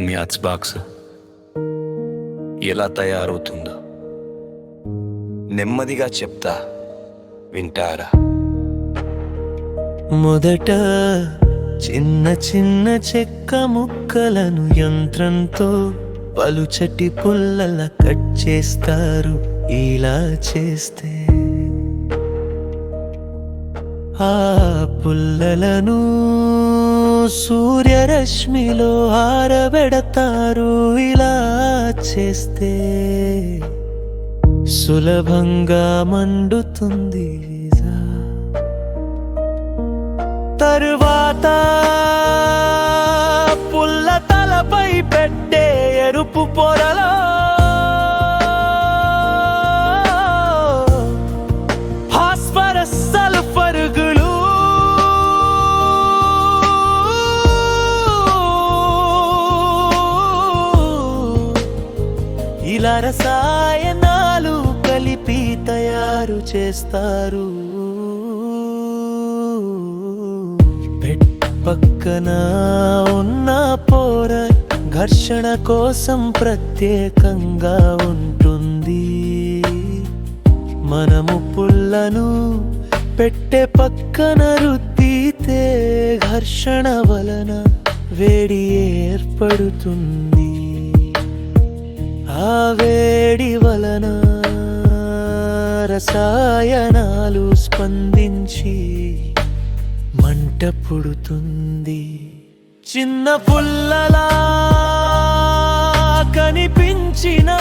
Match box ఎలా తయారవుతుందో నెమ్మదిగా చెప్తా, వింటారా? మొదట చిన్న చిన్న చెక్క ముక్కలను యంత్రంతో పలుచటి పుల్లల కట్ చేస్తారు. ఇలా చేస్తే ఆ పుల్లలను సూర్యరశ్మిలో ఆరబెడతారు. ఇలా చేస్తే సులభంగా మండుతుంది. తరువాత పుల్ల తలపై పెట్టే ఎరుపు పొరలో ఫాస్ఫరస్ సల్ఫర్లు ఇలా రసాయనాలు కలిపి తయారు చేస్తారు. పక్కన ఉన్న పొర ఘర్షణ కోసం ప్రత్యేకంగా ఉంటుంది. మనము పుల్లను పెట్టే పక్కన రుద్దితే ఘర్షణ వలన వేడి ఏర్పడుతుంది. ఆ వేడి వలన రసాయనాలు స్పందించి మంట పుడుతుంది. చిన్న పుల్లలా కనిపించినా